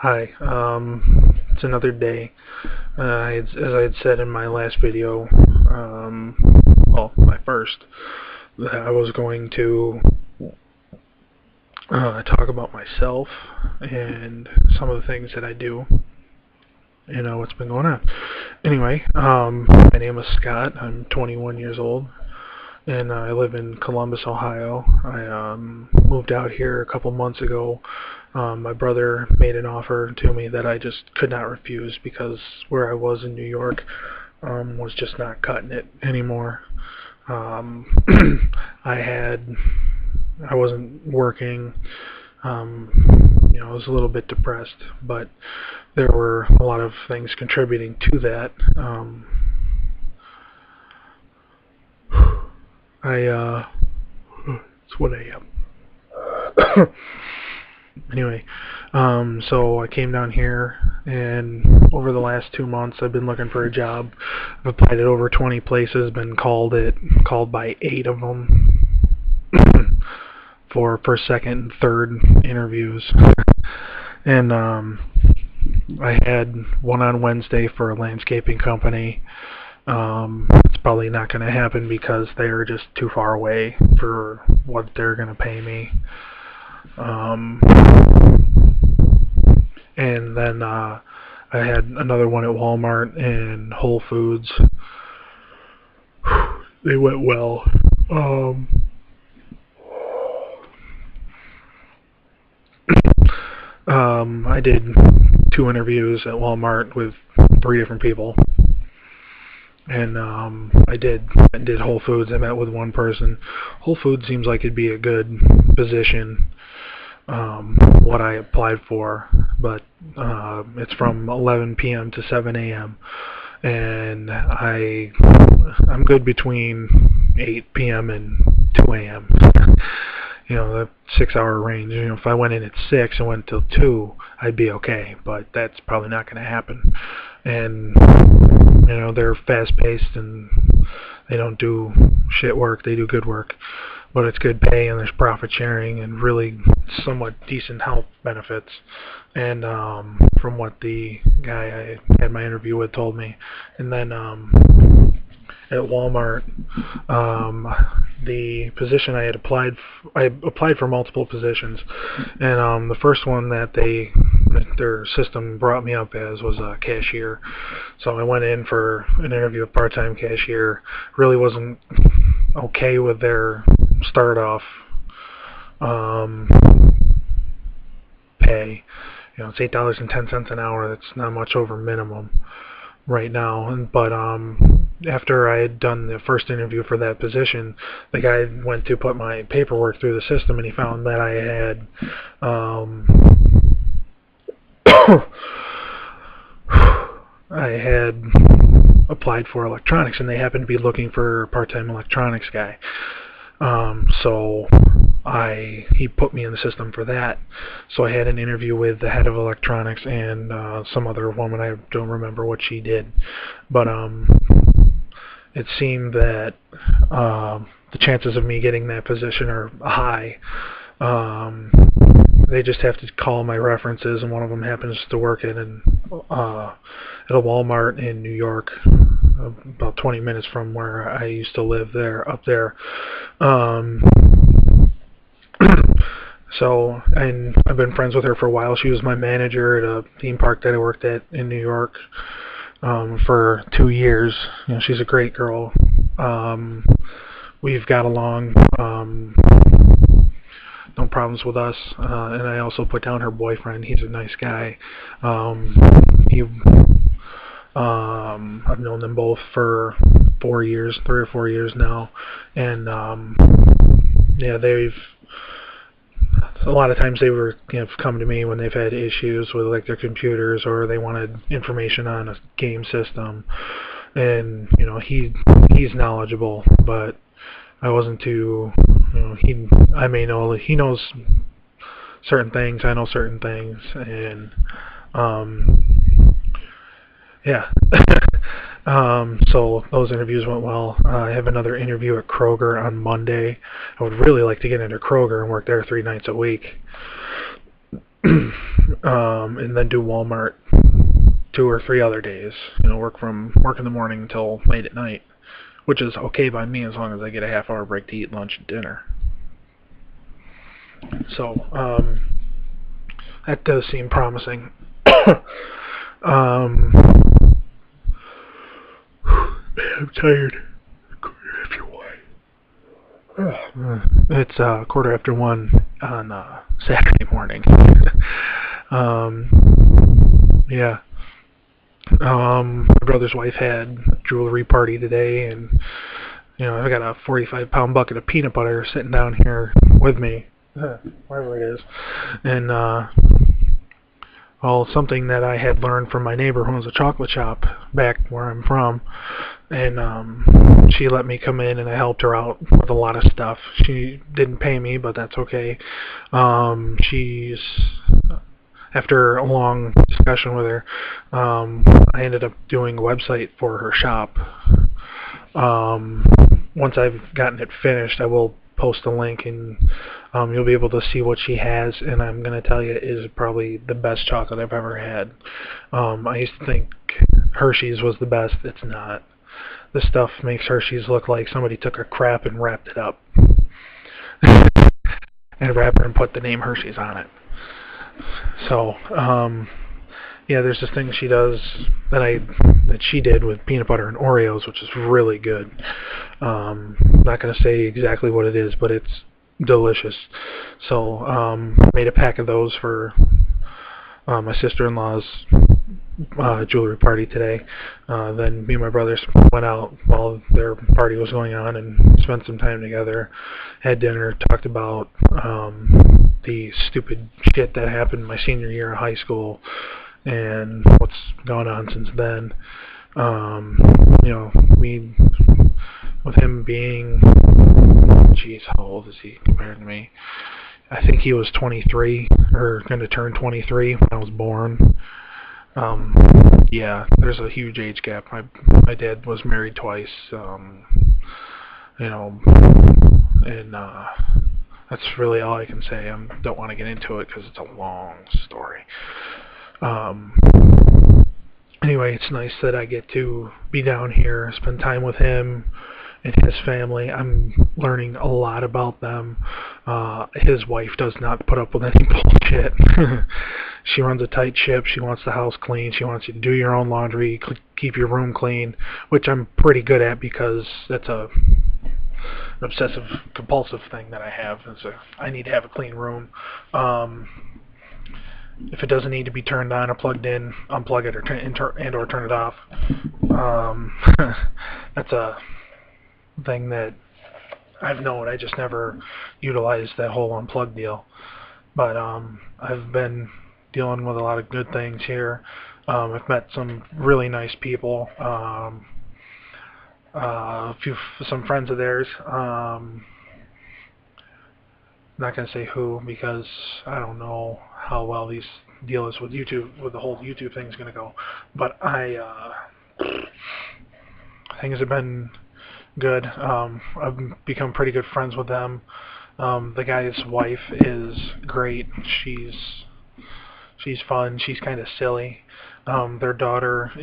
Hi, it's another day. As I had said in my last video, well, my first, that I was going to talk about myself and some of the things that I do, what's been going on. Anyway, my name is Scott. I'm 21 years old, and I live in Columbus, Ohio. I moved out here a couple months ago. My brother made an offer to me that I just could not refuse because where I was in New York was just not cutting it anymore. Um, I wasn't working. I was a little bit depressed, but there were a lot of things contributing to that. It's 1 a.m. Anyway, so I came down here, and over the last 2 months I've been looking for a job. I've applied at over 20 places, been called by 8 of them for first, second, and third interviews. And I had one on Wednesday for a landscaping company. It's probably not going to happen because they are just too far away for what they're going to pay me. And then I had another one at Walmart and Whole Foods. They went well. I did 2 interviews at Walmart with 3 different people. And I did Whole Foods. I met with one person. Whole Foods seems like it'd be a good position, what I applied for, but it's from 11 p.m. to 7 a.m. and I'm good between 8 p.m. and 2 a.m. The 6-hour range. If I went in at 6 and went till 2, I'd be okay, but that's probably not going to happen. And they're fast-paced and they don't do shit work. They do good work, but it's good pay and there's profit sharing and really somewhat decent health benefits. And from what the guy I had my interview with told me. And then at Walmart, the position I applied for multiple positions, and the first one that their system brought me up as was a cashier. So I went in for an interview with part-time cashier. Really wasn't okay with their start off pay. It's $8.10 an hour. That's not much over minimum right now. But after I had done the first interview for that position, the guy went to put my paperwork through the system, and he found that I had applied for electronics, and they happened to be looking for a part-time electronics guy. So he put me in the system for that. So I had an interview with the head of electronics and some other woman. I don't remember what she did, but it seemed that the chances of me getting that position are high. They just have to call my references, and one of them happens to work at a Walmart in New York, about 20 minutes from where I used to live up there. So, and I've been friends with her for a while. She was my manager at a theme park that I worked at in New York for 2 years. She's a great girl. We've got along. No problems with us. And I also put down her boyfriend. He's a nice guy. I've known them both for 4 years, 3 or 4 years now, and a lot of times they have come to me when they've had issues with like their computers, or they wanted information on a game system, and he's knowledgeable, but I wasn't too. He knows certain things, I know certain things, and yeah. So those interviews went well. I have another interview at Kroger on Monday. I would really like to get into Kroger and work there 3 nights a week. and then do Walmart 2 or 3 other days. Work in the morning until late at night, which is okay by me as long as I get a half-hour break to eat lunch and dinner. So that does seem promising. I'm tired. It's 1:15 on Saturday morning. Yeah. My brother's wife had a jewelry party today, and I got a 45-pound bucket of peanut butter sitting down here with me, wherever it is, and something that I had learned from my neighbor who owns a chocolate shop back where I'm from, and she let me come in and I helped her out with a lot of stuff. She didn't pay me, but that's okay. After a long discussion with her, I ended up doing a website for her shop. Once I've gotten it finished, I will post a link, and you'll be able to see what she has, and I'm going to tell you, it is probably the best chocolate I've ever had. I used to think Hershey's was the best. It's not. This stuff makes Hershey's look like somebody took a crap and wrapped it up. And wrapped it and put the name Hershey's on it. So, yeah, there's this thing she does that she did with peanut butter and Oreos, which is really good. I'm not going to say exactly what it is, but it's delicious. So, made a pack of those for my sister-in-law's jewelry party today. Then me and my brothers went out while their party was going on and spent some time together, had dinner, talked about the stupid shit that happened my senior year of high school and what's gone on since then. With him being, geez, how old is he compared to me? I think he was 23, or going to turn 23 when I was born. Yeah, there's a huge age gap. My dad was married twice, and that's really all I can say. I don't want to get into it because it's a long story. Anyway, it's nice that I get to be down here, spend time with him and his family. I'm learning a lot about them. His wife does not put up with any bullshit. She runs a tight ship. She wants the house clean. She wants you to do your own laundry, keep your room clean, which I'm pretty good at because that's an obsessive compulsive thing that I have. I need to have a clean room. If it doesn't need to be turned on or plugged in, unplug it or turn it off. That's a thing that I've known. I just never utilized that whole unplug deal. But I've been dealing with a lot of good things here. I've met some really nice people. Some friends of theirs. Not going to say who because I don't know how well these deals with YouTube, with the whole YouTube thing is going to go. But things have been good. I've become pretty good friends with them. The guy's wife is great. She's fun. She's kind of silly. Their daughter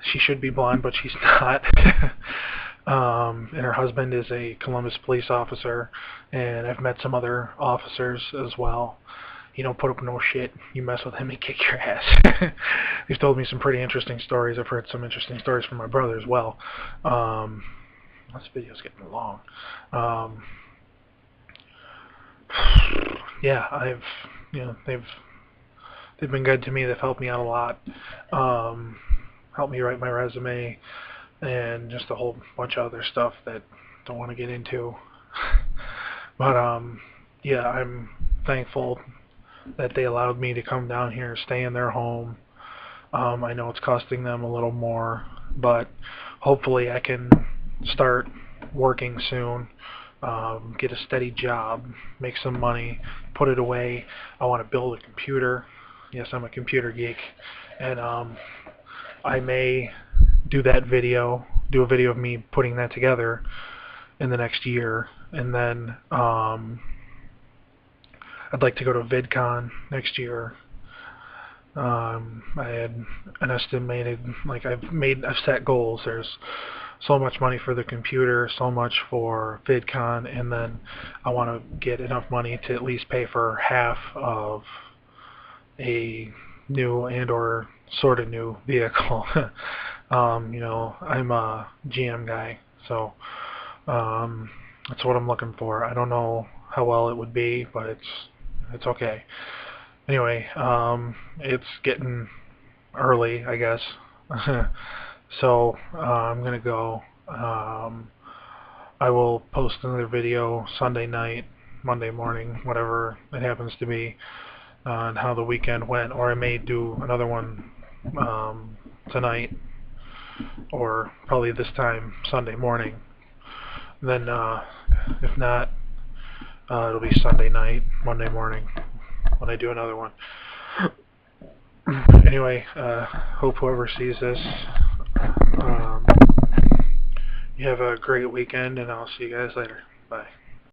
she should be blonde, but she's not. And her husband is a Columbus police officer, and I've met some other officers as well. You don't put up no shit. You mess with him, he kick your ass. He's told me some pretty interesting stories. I've heard some interesting stories from my brother as well. This video's getting long. Yeah, they've been good to me. They've helped me out a lot. Helped me write my resume and just a whole bunch of other stuff that I don't want to get into. But yeah, I'm thankful that they allowed me to come down here, stay in their home. I know it's costing them a little more, but hopefully I can start working soon, get a steady job, make some money, put it away. I want to build a computer. Yes, I'm a computer geek, and I may do a video of me putting that together in the next year, and then I'd like to go to VidCon next year. I had an estimated, like I've set goals. There's so much money for the computer, so much for VidCon, and then I want to get enough money to at least pay for half of a new and or sort of new vehicle. I'm a GM guy, so that's what I'm looking for. I don't know how well it would be, but it's okay. Anyway, it's getting early, I guess. So I'm gonna go. I will post another video Sunday night, Monday morning, whatever it happens to be, on how the weekend went, or I may do another one tonight, or probably this time Sunday morning. Then, if not, it'll be Sunday night, Monday morning, when I do another one. Anyway, hope whoever sees this, you have a great weekend, and I'll see you guys later. Bye.